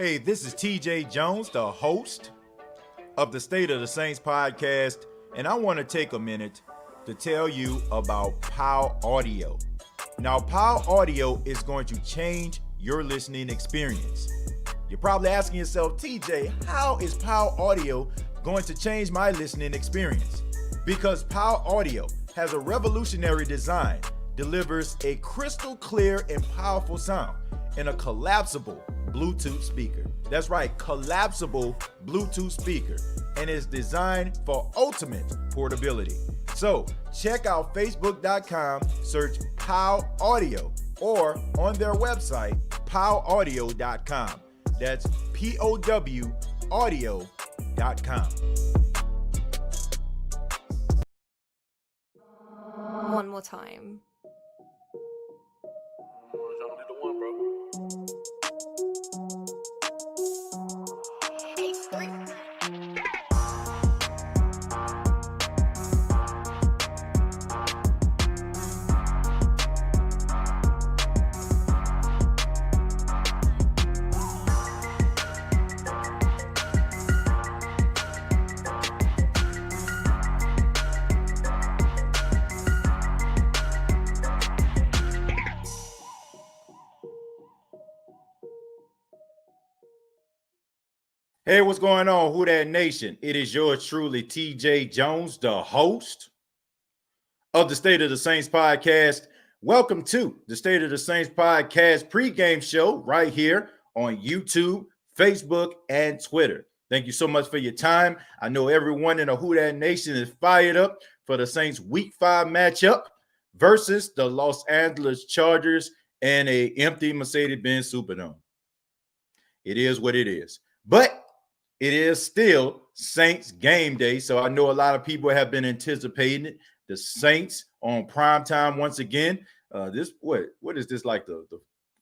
Hey, this is TJ Jones, the host of the State of the Saints podcast, and I want to take a minute to tell you about POW Audio. Now, POW Audio is going to change your listening experience. You're probably asking yourself, TJ, how is POW Audio going to change my listening experience? Because POW Audio has a revolutionary design, delivers a crystal clear and powerful sound in a collapsible Bluetooth speaker. That's right, collapsible Bluetooth speaker, and is designed for ultimate portability. So check out facebook.com, search POW Audio, or on their website, powaudio.com. That's POW audio.com. One more time. Hey, what's going on, Who Dat Nation? It is yours truly, TJ Jones, the host of the State of the Saints podcast. Welcome to the State of the Saints podcast pregame show right here on YouTube, Facebook, and Twitter. Thank you so much for your time. I know everyone in the Who Dat Nation is fired up for the Saints Week 5 matchup versus the Los Angeles Chargers and an empty Mercedes-Benz Superdome. It is what it is. But it is still Saints game day, so I know a lot of people have been anticipating it. The Saints on prime time once again. What is this, like the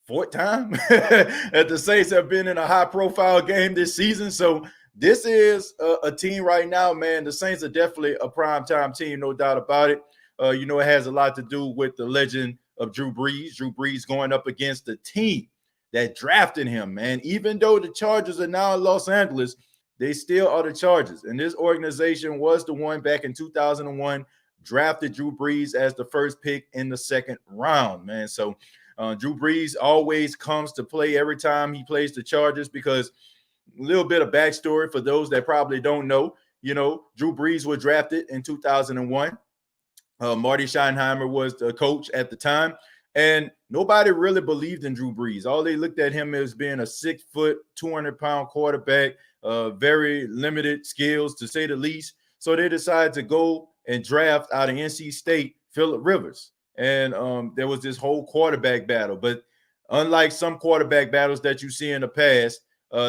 fourth time that the Saints have been in a high-profile game this season? So this is a team right now, man. The Saints are definitely a prime-time team, no doubt about it. It has a lot to do with the legend of Drew Brees. Drew Brees going up against the team that drafted him, man. Even though the Chargers are now in Los Angeles, they still are the Chargers. And this organization was the one back in 2001, drafted Drew Brees as the first pick in the second round, man. So Drew Brees always comes to play every time he plays the Chargers, because a little bit of backstory for those that probably don't know, Drew Brees was drafted in 2001. Marty Schottenheimer was the coach at the time. And nobody really believed in Drew Brees. All they looked at him as being a 6 foot, 200-pound quarterback, very limited skills, to say the least. So they decided to go and draft out of NC State, Phillip Rivers. And there was this whole quarterback battle. But unlike some quarterback battles that you see in the past,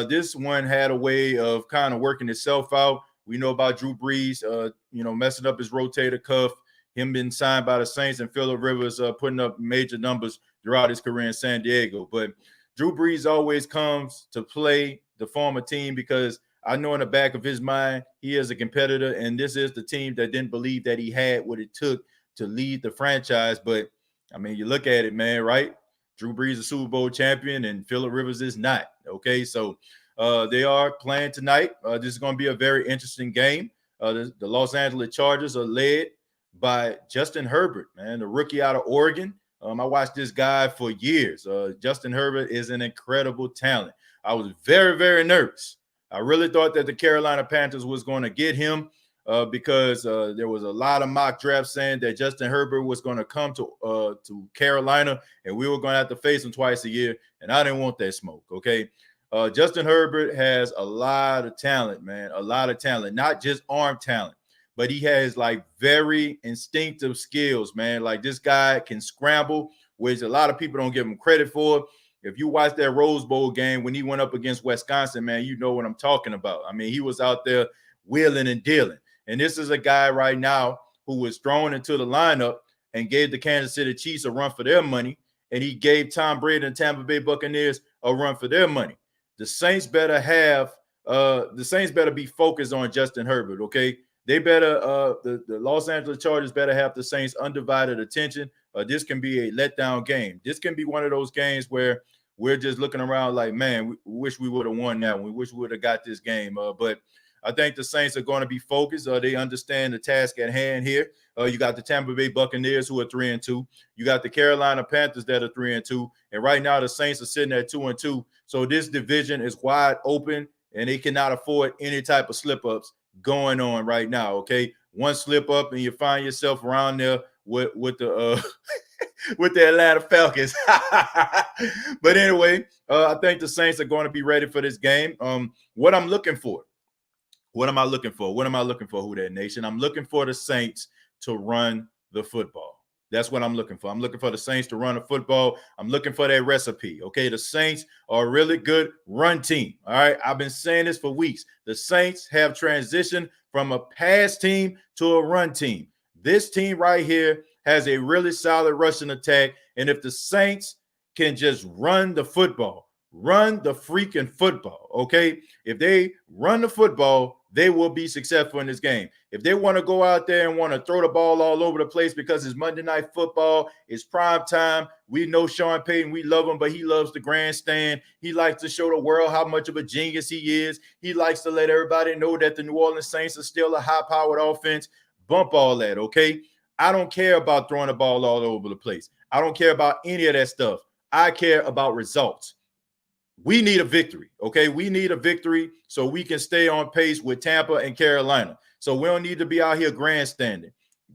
this one had a way of kind of working itself out. We know about Drew Brees, messing up his rotator cuff, him being signed by the Saints, and Phillip Rivers putting up major numbers throughout his career in San Diego. But Drew Brees always comes to play the former team, because I know in the back of his mind, he is a competitor, and this is the team that didn't believe that he had what it took to lead the franchise. But, I mean, you look at it, man, right? Drew Brees is a Super Bowl champion, and Phillip Rivers is not, okay? So they are playing tonight. This is going to be a very interesting game. The Los Angeles Chargers are led by Justin Herbert, man, the rookie out of Oregon. I watched this guy for years. Justin Herbert is an incredible talent. I was very, very nervous. I really thought that the Carolina Panthers was going to get him because there was a lot of mock drafts saying that Justin Herbert was going to come to Carolina, and we were going to have to face him twice a year, and I didn't want that smoke, okay? Justin Herbert has a lot of talent, man, a lot of talent, not just arm talent, but he has like very instinctive skills, man. Like, this guy can scramble, which a lot of people don't give him credit for. If you watch that Rose Bowl game when he went up against Wisconsin, man, you know what I'm talking about. I mean, he was out there wheeling and dealing. And this is a guy right now who was thrown into the lineup and gave the Kansas City Chiefs a run for their money, and he gave Tom Brady and Tampa Bay Buccaneers a run for their money. The Saints better be focused on Justin Herbert, okay? They better the Los Angeles Chargers better have the Saints' undivided attention. This can be a letdown game. This can be one of those games where we're just looking around like, man, we wish we would have won that one. We wish we would have got this game. But I think the Saints are going to be focused. They understand the task at hand here. You got the Tampa Bay Buccaneers, who are 3-2. You got the Carolina Panthers that are 3-2. And right now the Saints are sitting at 2-2. So this division is wide open, and they cannot afford any type of slip-ups going on right now, okay? One slip up and you find yourself around there with the with the Atlanta Falcons. But anyway, I think the Saints are going to be ready for this game. What I'm looking for. What am I looking for? What am I looking for, Who Dat Nation? I'm looking for the Saints to run the football. That's what I'm looking for. I'm looking for the Saints to run the football. I'm looking for that recipe, okay? The Saints are a really good run team, all right? I've been saying this for weeks. The Saints have transitioned from a pass team to a run team. This team right here has a really solid rushing attack, and if the Saints can just run the football, run the freaking football, okay? If they run the football, they will be successful in this game. If they want to go out there and want to throw the ball all over the place because it's Monday Night Football, it's prime time. We know Sean Payton, we love him, but he loves the grandstand. He likes to show the world how much of a genius he is. He likes to let everybody know that the New Orleans Saints are still a high-powered offense. Bump all that, okay? I don't care about throwing the ball all over the place. I don't care about any of that stuff. I care about results. We need a victory, okay? We need a victory so we can stay on pace with Tampa and Carolina. So we don't need to be out here grandstanding.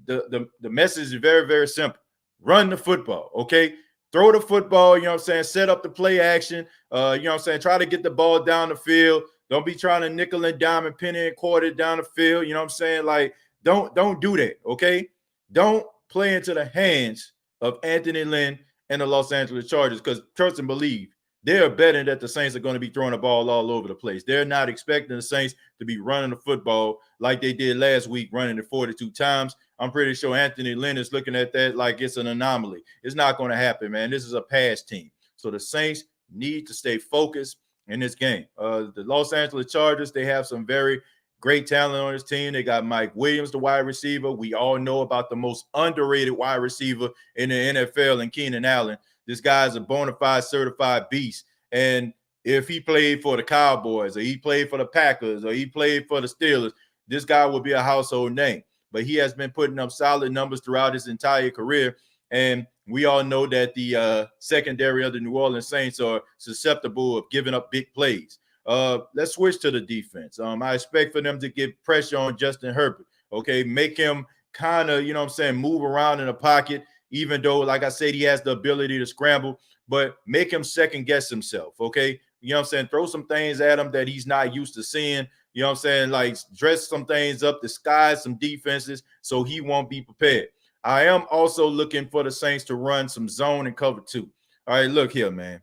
The message is very, very simple. Run the football, okay? Throw the football, you know what I'm saying? Set up the play action, you know what I'm saying? Try to get the ball down the field. Don't be trying to nickel and dime and penny and quarter down the field, you know what I'm saying? Like, don't do that, okay? Don't play into the hands of Anthony Lynn and the Los Angeles Chargers, because trust and believe, they're betting that the Saints are going to be throwing the ball all over the place. They're not expecting the Saints to be running the football like they did last week, running it 42 times. I'm pretty sure Anthony Lynn is looking at that like it's an anomaly. It's not going to happen, man. This is a pass team. So the Saints need to stay focused in this game. The Los Angeles Chargers, they have some very great talent on this team. They got Mike Williams, the wide receiver. We all know about the most underrated wide receiver in the NFL, and Keenan Allen. This guy's a bona fide certified beast. And if he played for the Cowboys or he played for the Packers or he played for the Steelers, this guy would be a household name. But he has been putting up solid numbers throughout his entire career. And we all know that the secondary of the New Orleans Saints are susceptible of giving up big plays. Let's switch to the defense. I expect for them to get pressure on Justin Herbert. Okay, make him kind of, you know what I'm saying, move around in the pocket, even though, like I said, he has the ability to scramble, but make him second guess himself, okay? You know what I'm saying? Throw some things at him that he's not used to seeing, you know what I'm saying? Like dress some things up, disguise some defenses so he won't be prepared. I am also looking for the Saints to run some zone and cover two. All right, look here, man.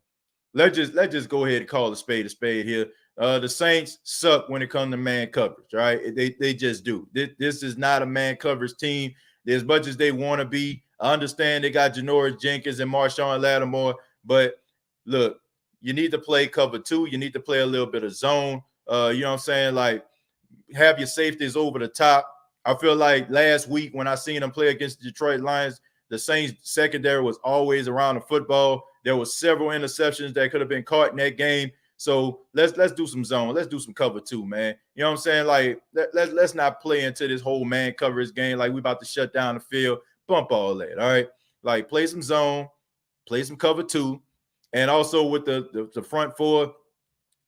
Let's just go ahead and call a spade here. The Saints suck when it comes to man coverage, right? They just do. This is not a man coverage team. As much as they want to be, I understand they got Janoris Jenkins and Marshawn Lattimore, but look, you need to play cover two. You need to play a little bit of zone. You know what I'm saying? Like, have your safeties over the top. I feel like last week when I seen them play against the Detroit Lions, the Saints secondary was always around the football. There was several interceptions that could have been caught in that game. So let's do some zone. Let's do some cover too, man. You know what I'm saying? Like, let's not play into this whole man coverage game like we about to shut down the field. Bump all that, all right? Like, play some zone, play some cover two, and also with the front four,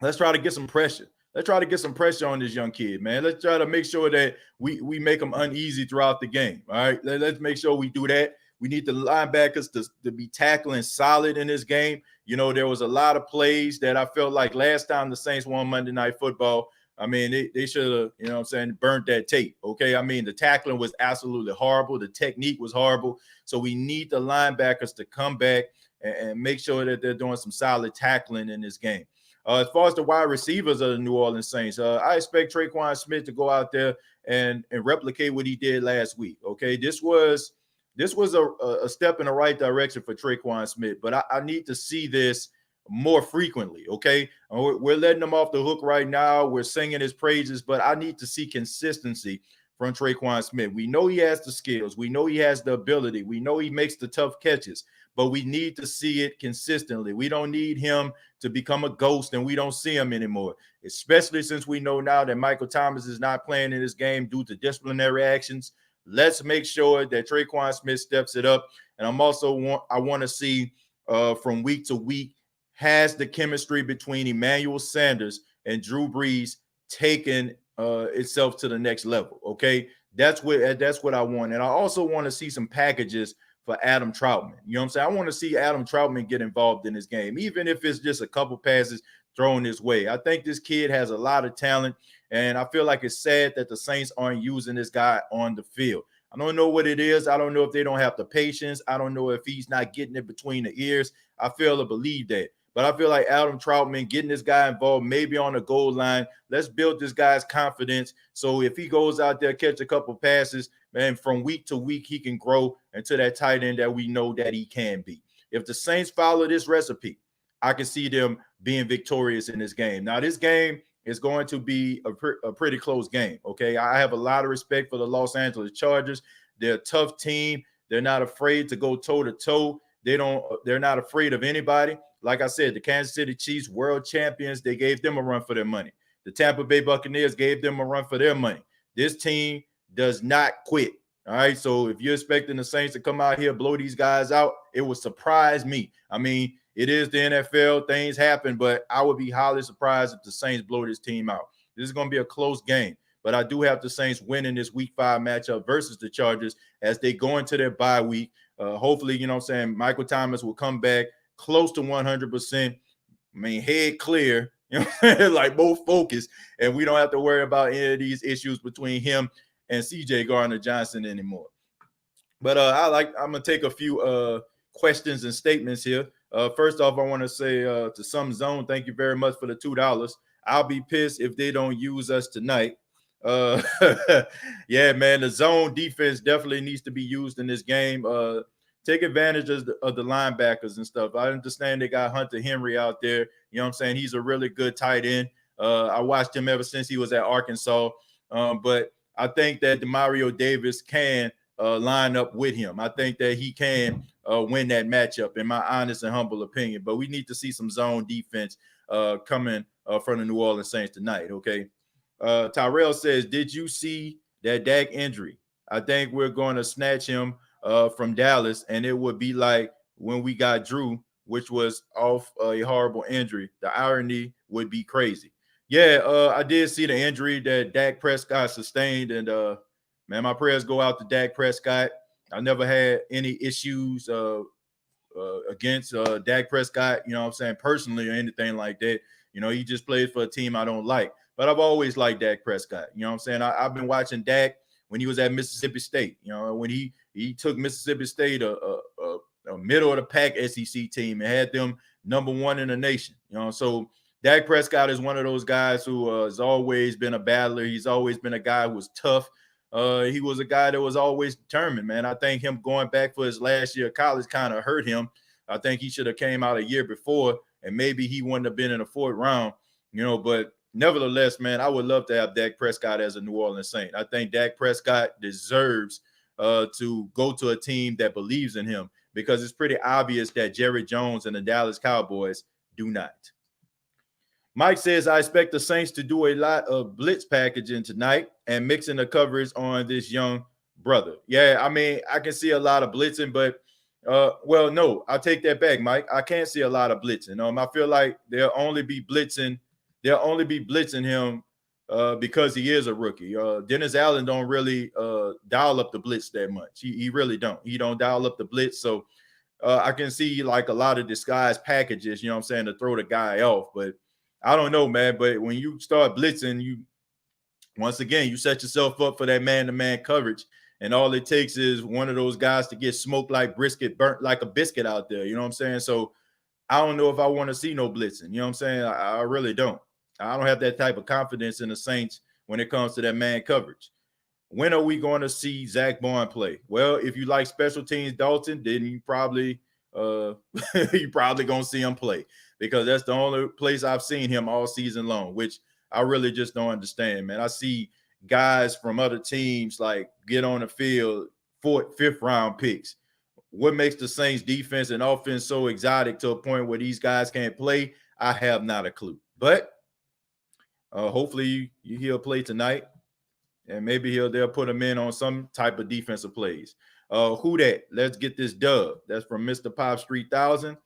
let's try to get some pressure. Let's try to get some pressure on this young kid, man. Let's try to make sure that we make him uneasy throughout the game, all right? Let's make sure we do that. We need the linebackers to be tackling solid in this game. You know, there was a lot of plays that I felt like last time the Saints won Monday Night Football, I mean, they should have, you know what I'm saying, burnt that tape, okay? I mean, the tackling was absolutely horrible. The technique was horrible. So we need the linebackers to come back and make sure that they're doing some solid tackling in this game. As far as the wide receivers of the New Orleans Saints, I expect Traquan Smith to go out there and replicate what he did last week, okay? This was a step in the right direction for Traquan Smith, but I need to see this more frequently, okay? We're letting him off the hook right now. We're singing his praises, but I need to see consistency from Tre'Quan Smith. We know he has the skills. We know he has the ability. We know he makes the tough catches, but we need to see it consistently. We don't need him to become a ghost and we don't see him anymore, especially since we know now that Michael Thomas is not playing in this game due to disciplinary actions. Let's make sure that Tre'Quan Smith steps it up. And I want to see from week to week, has the chemistry between Emmanuel Sanders and Drew Brees taken itself to the next level. Okay, that's what I want. And I also want to see some packages for Adam Troutman. You know what I'm saying? I want to see Adam Troutman get involved in this game, even if it's just a couple passes thrown his way. I think this kid has a lot of talent, and I feel like it's sad that the Saints aren't using this guy on the field. I don't know what it is. I don't know if they don't have the patience. I don't know if he's not getting it between the ears. I fail to believe that. But I feel like Adam Troutman, getting this guy involved, maybe on the goal line, let's build this guy's confidence. So if he goes out there, catch a couple passes, man, from week to week, he can grow into that tight end that we know that he can be. If the Saints follow this recipe, I can see them being victorious in this game. Now, this game is going to be a pretty close game, okay? I have a lot of respect for the Los Angeles Chargers. They're a tough team. They're not afraid to go toe-to-toe. They're not afraid of anybody. Like I said, the Kansas City Chiefs, world champions, they gave them a run for their money. The Tampa Bay Buccaneers gave them a run for their money. This team does not quit. All right. So if you're expecting the Saints to come out here, blow these guys out, it would surprise me. I mean, it is the NFL. Things happen, but I would be highly surprised if the Saints blow this team out. This is going to be a close game, but I do have the Saints winning this week 5 matchup versus the Chargers as they go into their bye week. Hopefully, you know what I'm saying, Michael Thomas will come back close to 100%. I mean, head clear, you know, like both focused, and we don't have to worry about any of these issues between him and CJ Gardner-Johnson anymore. But I'm gonna take a few questions and statements here. First off, I want to say to Some Zone, thank you very much for the $2. I'll be pissed if they don't use us tonight. Yeah, man, the zone defense definitely needs to be used in this game. Take advantage of the linebackers and stuff. I understand they got Hunter Henry out there. You know what I'm saying? He's a really good tight end. I watched him ever since he was at Arkansas. But I think that Demario Davis can line up with him. I think that he can win that matchup, in my honest and humble opinion. But we need to see some zone defense coming from the New Orleans Saints tonight, okay? Tyrell says, did you see that Dak injury? I think we're going to snatch him from Dallas, and it would be like when we got Drew, which was off a horrible injury. The irony would be crazy. Yeah, I did see the injury that Dak Prescott sustained, and man, my prayers go out to Dak Prescott. I never had any issues against Dak Prescott, you know what I'm saying, personally or anything like that. You know, he just plays for a team I don't like. But I've always liked Dak Prescott. You know what I'm saying? I've been watching Dak when he was at Mississippi State. You know, when he took Mississippi State, a middle of the pack SEC team, and had them number 1 in the nation. You know, so Dak Prescott is one of those guys who has always been a battler. He's always been a guy who was tough. He was a guy that was always determined, man. I think him going back for his last year of college kind of hurt him. I think he should have came out a year before, and maybe he wouldn't have been in the 4th round, you know, but nevertheless, man, I would love to have Dak Prescott as a New Orleans Saint. I think Dak Prescott deserves to go to a team that believes in him, because it's pretty obvious that Jerry Jones and the Dallas Cowboys do not. Mike says, I expect the Saints to do a lot of blitz packaging tonight and mixing the coverage on this young brother. Yeah, I mean, I can see a lot of blitzing, but well, no, I'll take that back, Mike. I can't see a lot of blitzing. I feel like they'll only be blitzing him because he is a rookie. Dennis Allen don't really dial up the blitz that much. He really don't. He don't dial up the blitz. So I can see like a lot of disguised packages, you know what I'm saying, to throw the guy off. But I don't know, man. But when you start blitzing, once again, you set yourself up for that man-to-man coverage. And all it takes is one of those guys to get smoked like brisket, burnt like a biscuit out there. You know what I'm saying? So I don't know if I want to see no blitzing. You know what I'm saying? I really don't. I don't have that type of confidence in the Saints when it comes to that man coverage. When are we going to see Zach Bourne play? Well, if you like special teams, Dalton, then you probably going to see him play, because that's the only place I've seen him all season long, which I really just don't understand, man. I see guys from other teams like get on the field, fourth, fifth round picks. What makes the Saints defense and offense so exotic to a point where these guys can't play? I have not a clue. But hopefully he'll play tonight, and maybe they'll put him in on some type of defensive plays. Who that? Let's get this dub. That's from Mr. Pops 3000.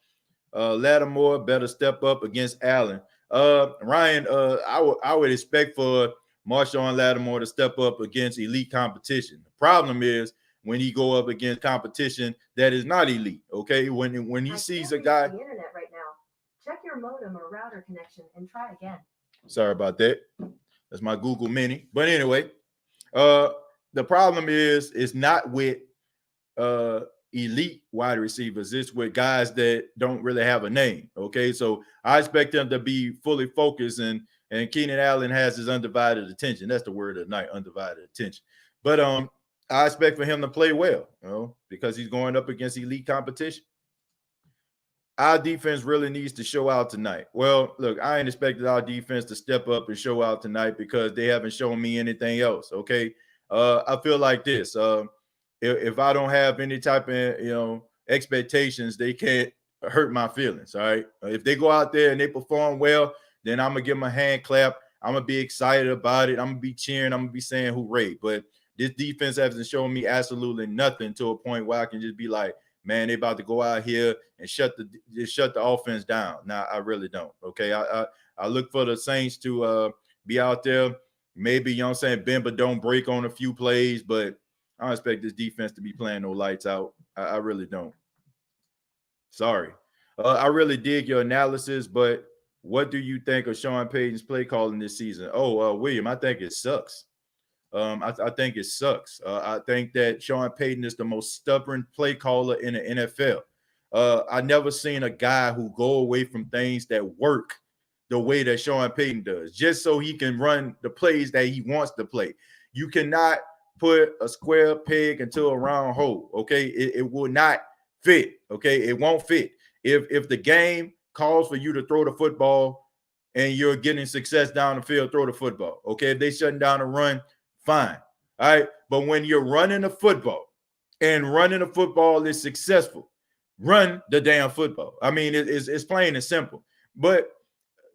Lattimore better step up against Allen. Ryan, I would expect for Marshawn Lattimore to step up against elite competition. The problem is when he go up against competition that is not elite. Okay, when he sees a guy. The internet right now. Check your modem or router connection and try again. Sorry about that. That's my Google Mini. But anyway, the problem is it's not with elite wide receivers. It's with guys that don't really have a name. Okay, so I expect them to be fully focused, and Keenan Allen has his undivided attention. That's the word of the night, undivided attention. But I expect for him to play well, because he's going up against elite competition. Our defense really needs to show out tonight. Well, look, I ain't expected our defense to step up and show out tonight because they haven't shown me anything else. Okay, I feel like this. If I don't have any type of expectations, they can't hurt my feelings. All right. If they go out there and they perform well, then I'm gonna give them a hand clap. I'm gonna be excited about it. I'm gonna be cheering. I'm gonna be saying hooray. But this defense hasn't shown me absolutely nothing to a point where I can just be like, man, they about to go out here and shut the offense down. Now I really don't. Okay. I look for the Saints to be out there. Maybe, bend but don't break on a few plays, but I don't expect this defense to be playing no lights out. I really don't. Sorry. I really dig your analysis, but what do you think of Sean Payton's play calling this season? William, I think it sucks. I think it sucks. I think that Sean Payton is the most stubborn play caller in the NFL. I never seen a guy who go away from things that work the way that Sean Payton does, just so he can run the plays that he wants to play. You cannot put a square peg into a round hole. Okay, it will not fit. Okay, it won't fit. If the game calls for you to throw the football and you're getting success down the field, throw the football. Okay, if they shutting down the run, fine. All right, but when you're running the football and running the football is successful, run the damn football. I mean, it's plain and simple. But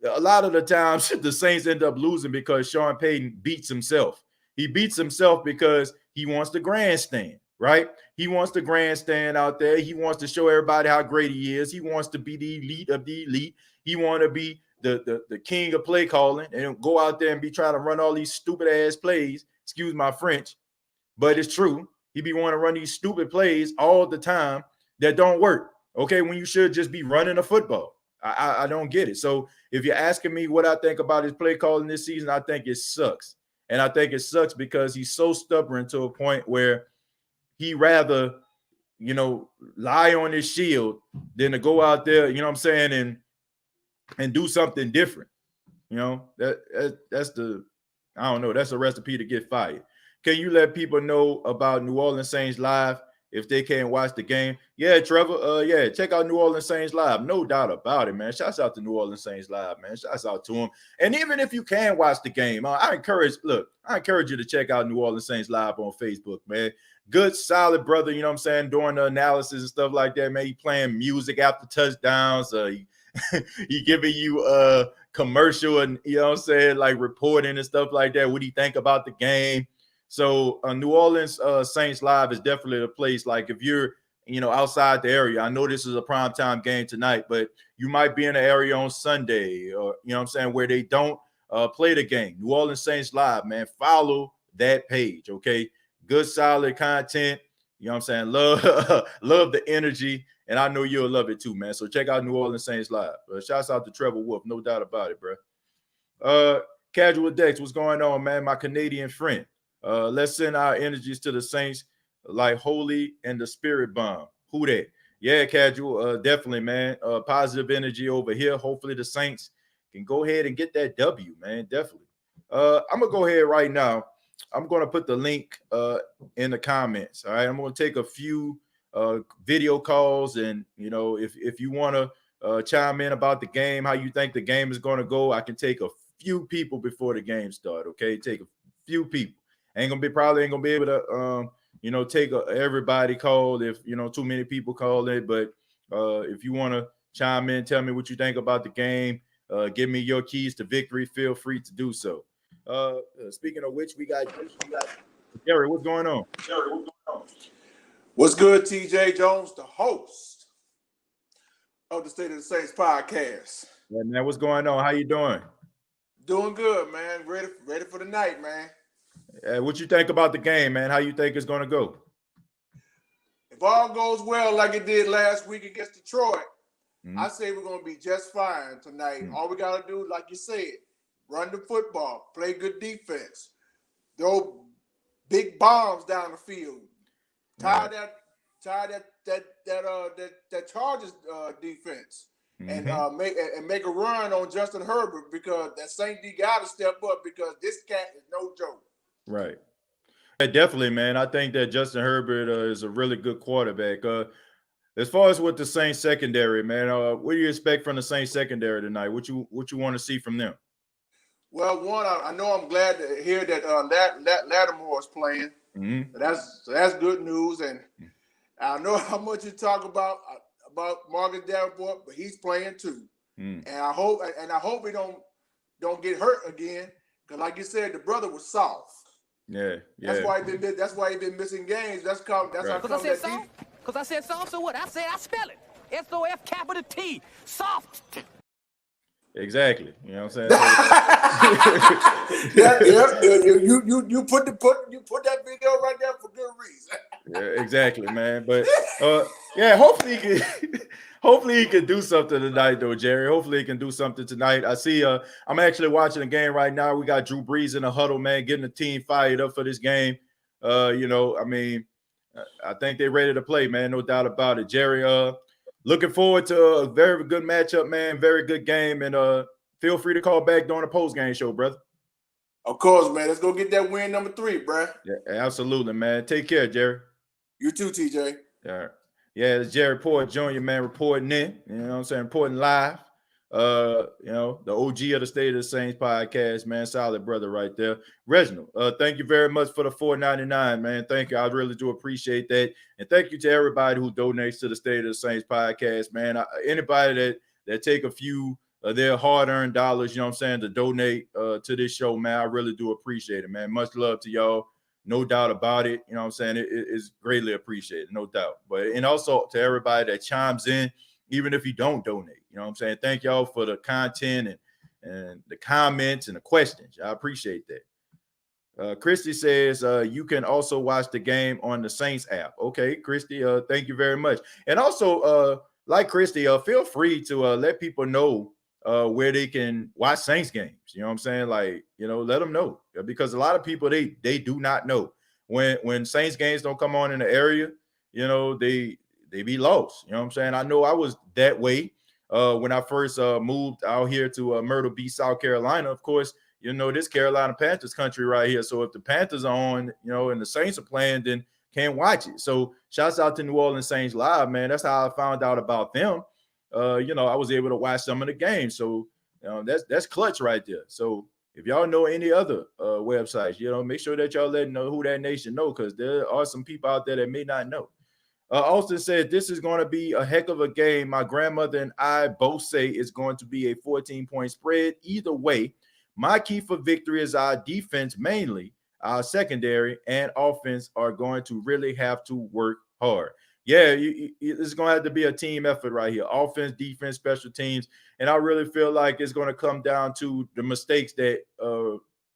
a lot of the times the Saints end up losing because Sean Payton beats himself. He beats himself because he wants the grandstand, right? He wants the grandstand out there. He wants to show everybody how great he is. He wants to be the elite of the elite. He want to be the king of play calling and go out there and be trying to run all these stupid ass plays. Excuse my French, but it's true. He be wanting to run these stupid plays all the time that don't work. Okay, when you should just be running a football. I don't get it. So if you're asking me what I think about his play calling this season, I think it sucks. And I think it sucks because he's so stubborn to a point where he rather, lie on his shield than to go out there, and do something different. That's a recipe to get fired. Can you let people know about New Orleans Saints Live if they can't watch the game? Yeah, Trevor. Check out New Orleans Saints Live. No doubt about it, man. Shouts out to New Orleans Saints Live, man. Shouts out to them. And even if you can watch the game, I encourage you to check out New Orleans Saints Live on Facebook, man. Good, solid brother, doing the analysis and stuff like that, man. He playing music after touchdowns. He giving you commercial and, like reporting and stuff like that. What do you think about the game? So New Orleans Saints Live is definitely a place. Like if you're, outside the area, I know this is a primetime game tonight, but you might be in an area on Sunday or, where they don't play the game. New Orleans Saints Live, man, follow that page. Okay. Good, solid content. Love the energy. And I know you'll love it too, man. So check out New Orleans Saints Live. Shouts out to Trevor Wolf. No doubt about it, bro. Casual Dex, what's going on, man? My Canadian friend. Let's send our energies to the Saints like Holy and the Spirit Bomb. Who that? Yeah, Casual. Definitely, man. Positive energy over here. Hopefully the Saints can go ahead and get that W, man. Definitely. I'm going to go ahead right now. I'm going to put the link in the comments. All right. I'm going to take a few video calls. And, if you want to chime in about the game, how you think the game is going to go, I can take a few people before the game start. Okay. Take a few people. Probably ain't gonna be able to take everybody call if too many people call it. But if you want to chime in, tell me what you think about the game. Give me your keys to victory. Feel free to do so. Speaking of which, we got Gary. What's going on? What's good, TJ Jones, the host of the State of the Saints podcast. Yeah, man. What's going on? How you doing? Doing good, man. Ready for the night, man. What you think about the game, man? How you think it's gonna go? If all goes well like it did last week against Detroit, I say we're gonna be just fine tonight. All we gotta do, like you said, run the football, play good defense, throw big bombs down the field, tie that Chargers defense, and make a run on Justin Herbert, because that Saint D got to step up, because this cat is no joke. Right. Yeah, definitely, man. I think that Justin Herbert is a really good quarterback. As far as with the Saints secondary, man, what do you expect from the Saints secondary tonight? What you want to see from them? Well, one, I know I'm glad to hear that Lattimore is playing. So that's good news, and I know how much you talk about Marcus Davenport, but he's playing too. And I hope he don't get hurt again, because like you said, the brother was soft. Yeah. That's why he been missing games. That's how come Because I said soft, so what? I spell it. S-O-F-T, soft. Exactly. You know what I'm saying? You put that video right there for good reason. Yeah, exactly, man. But hopefully he can do something tonight, though, Jerry. Hopefully he can do something tonight. I see. I'm actually watching the game right now. We got Drew Brees in the huddle, man, getting the team fired up for this game. I think they're ready to play, man. No doubt about it, Jerry. Looking forward to a very good matchup, man. Very good game, and feel free to call back during the post-game show, brother. Of course, man. Let's go get that win number 3, bro. Yeah, absolutely, man. Take care, Jerry. You too, TJ. All right. Yeah, it's Jerry Porter Jr., man, reporting in. You know what I'm saying? Reporting live. The OG of the State of the Saints podcast, man. Solid brother right there. Reginald, thank you very much for the $4.99, man. Thank you. I really do appreciate that. And thank you to everybody who donates to the State of the Saints podcast, man. Anybody that take a few of their hard-earned dollars, you know what I'm saying, to donate to this show, man, I really do appreciate it, man. Much love to y'all. No doubt about it. You know what I'm saying? It is greatly appreciated, no doubt. And also to everybody that chimes in, even if you don't donate. You know what I'm saying? Thank y'all for the content and the comments and the questions. I appreciate that. Christy says you can also watch the game on the Saints app. Okay, Christy, thank you very much. And also, like Christy, feel free to let people know where they can watch Saints games. You know what I'm saying? Like, let them know, because a lot of people, they do not know when Saints games don't come on in the area, they be lost. You know what I'm saying? I know I was that way when I first moved out here to Myrtle Beach, South Carolina. Of course, this Carolina Panthers country right here. So if the Panthers are on, and the Saints are playing, then can't watch it. So shouts out to New Orleans Saints Live, man. That's how I found out about them. I was able to watch some of the games. So that's clutch right there. So if y'all know any other websites, make sure that y'all let know who that nation know, because there are some people out there that may not know. Austin said, this is going to be a heck of a game. My grandmother and I both say it's going to be a 14-point spread. Either way, my key for victory is our defense, mainly our secondary and offense are going to really have to work hard. Yeah, it's going to have to be a team effort right here. Offense, defense, special teams. And I really feel like it's going to come down to the mistakes that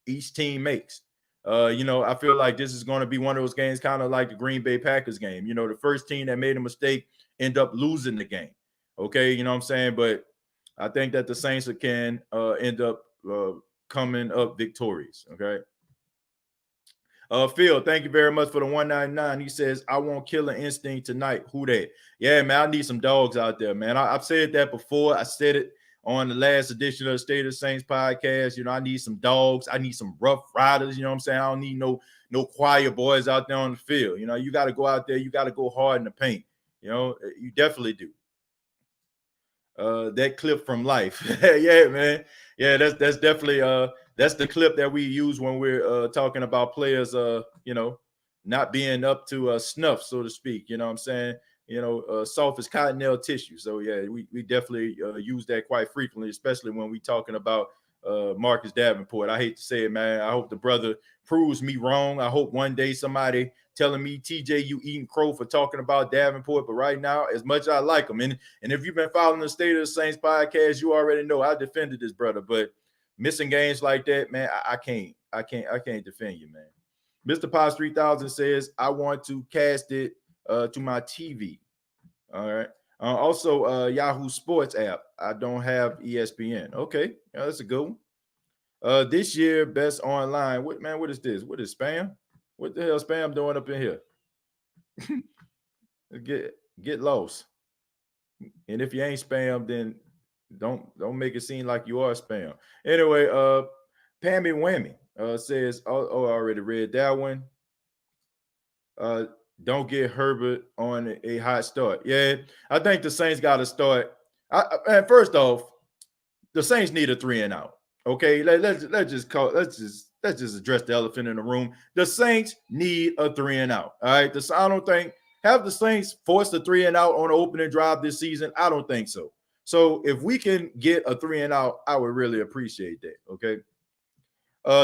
each team makes. I feel like this is going to be one of those games, kind of like the Green Bay Packers game. The first team that made a mistake end up losing the game. Okay, you know what I'm saying? But I think that the Saints can end up coming up victorious. Okay. Phil, thank you very much for the $1.99. He says, I want Killer Instinct tonight. Who that? Yeah, man, I need some dogs out there, man. I've said that before. I said it on the last edition of the State of the Saints podcast. I need some dogs. I need some rough riders. You know what I'm saying? I don't need no choir boys out there on the field. You got to go out there. You got to go hard in the paint. You definitely do. That clip from life. Yeah, man. Yeah, that's definitely that's the clip that we use when we're talking about players not being up to snuff, so to speak. You know what I'm saying? Soft as cottonelle tissue. So yeah, we definitely use that quite frequently, especially when we talking about Marcus Davenport. I hate to say it, man. I hope the brother proves me wrong. I hope one day somebody telling me, TJ, you eating crow for talking about Davenport. But right now, as much as I like him, and if you've been following the State of the Saints podcast, you already know I defended this brother. But missing games like that, man, I can't defend you, man. Mr. Paz 3000 says, I want to cast it to my TV. All right. Also, Yahoo Sports app. I don't have ESPN. Okay, that's a good one. This year, best online. What is this? What is spam? What the hell spam doing up in here? Get lost. And if you ain't spam, then don't make it seem like you are spam. Anyway, Pammy Whammy says, I already read that one. Don't get Herbert on a hot start. Yeah, I think the Saints got to start. And first off, the Saints need a 3 and out. Okay, let's just address the elephant in the room. The Saints need a 3 and out. All right, I don't think have the Saints forced a 3 and out on the opening drive this season. I don't think so. So if we can get a 3 and out, I would really appreciate that. Okay,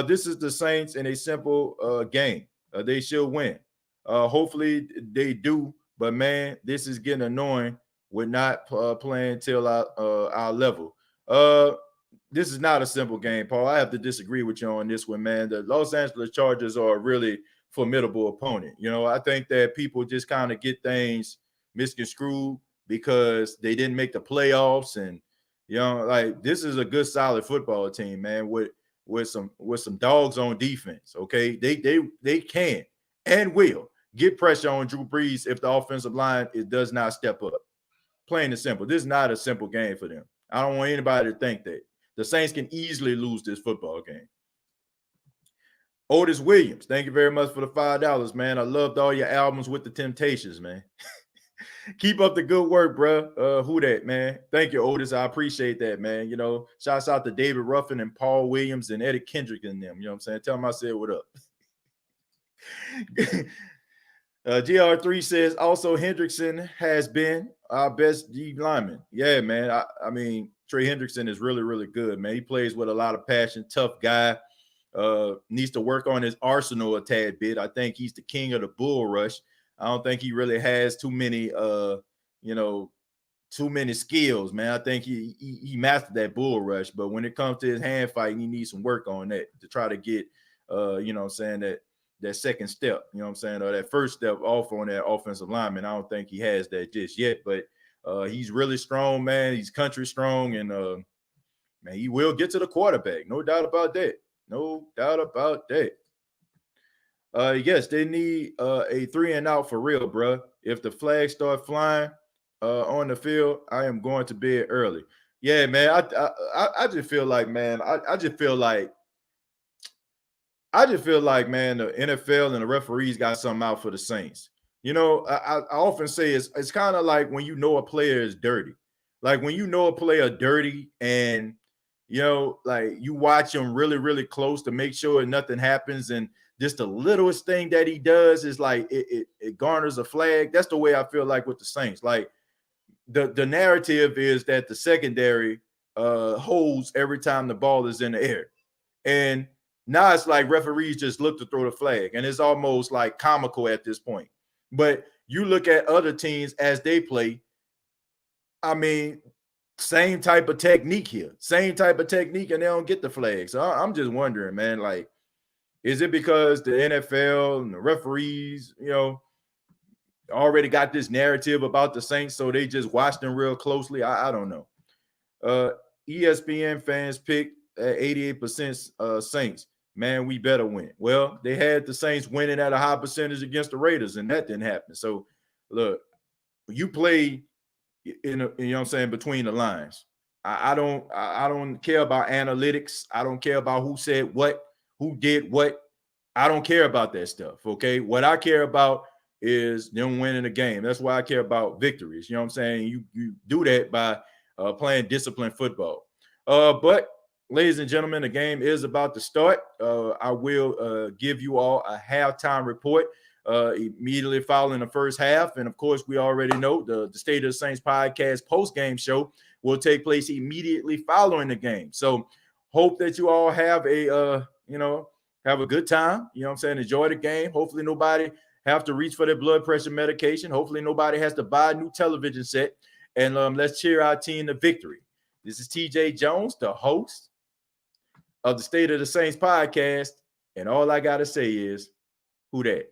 this is the Saints in a simple game. They should win. Hopefully they do, but man, this is getting annoying. We're not playing till our level. This is not a simple game, Paul. I have to disagree with you on this one, man. The Los Angeles Chargers are a really formidable opponent. I think that people just kind of get things misconstrued because they didn't make the playoffs, and like this is a good, solid football team, man, with some dogs on defense. Okay, they can and will get pressure on Drew Brees if the offensive line does not step up. Plain and simple. This is not a simple game for them. I don't want anybody to think that. The Saints can easily lose this football game. Otis Williams, thank you very much for the $5, man. I loved all your albums with the Temptations, man. Keep up the good work, bro. Who that, man? Thank you, Otis. I appreciate that, man. Shouts out to David Ruffin and Paul Williams and Eddie Kendrick and them. You know what I'm saying? Tell them I said what up. GR3 says, also Hendrickson has been our best D lineman. Yeah, man. I mean, Trey Hendrickson is really, really good, man. He plays with a lot of passion, tough guy. Needs to work on his arsenal a tad bit. I think he's the king of the bull rush. I don't think he really has too many skills, man. I think he mastered that bull rush, but when it comes to his hand fighting, he needs some work on that to try to get that second step, or that first step off on that offensive lineman. I don't think he has that just yet, but he's really strong, man. He's country strong, and man, he will get to the quarterback. No doubt about that. No doubt about that. Yes, they need a 3 and out for real, bro. If the flags start flying on the field, I am going to bed early. Yeah, man. I just feel like, man, I just feel like, man, the NFL and the referees got something out for the Saints. I often say it's kind of like when a player is dirty. Like when a player dirty and, like you watch him really, really close to make sure nothing happens, and just the littlest thing that he does is like it garners a flag. That's the way I feel like with the Saints. Like the narrative is that the secondary holds every time the ball is in the air. And now it's like referees just look to throw the flag, and it's almost like comical at this point. But you look at other teams as they play, I mean, same type of technique here, and they don't get the flag. So I'm just wondering, man, like, is it because the NFL and the referees, already got this narrative about the Saints, so they just watch them real closely? I don't know. ESPN fans picked at 88% Saints. Man, we better win. Well, they had the Saints winning at a high percentage against the Raiders, and that didn't happen. So, look, you play between the lines. I don't care about analytics. I don't care about who said what, who did what. I don't care about that stuff, okay? What I care about is them winning the game. That's why I care about victories. You know what I'm saying? You do that by playing disciplined football. But ladies and gentlemen, the game is about to start. I will give you all a halftime report immediately following the first half. And of course, we already know the State of the Saints podcast post-game show will take place immediately following the game. So hope that you all have a, have a good time. You know what I'm saying? Enjoy the game. Hopefully nobody have to reach for their blood pressure medication. Hopefully nobody has to buy a new television set. And let's cheer our team to victory. This is TJ Jones, the host of the State of the Saints podcast. And all I got to say is, who dat?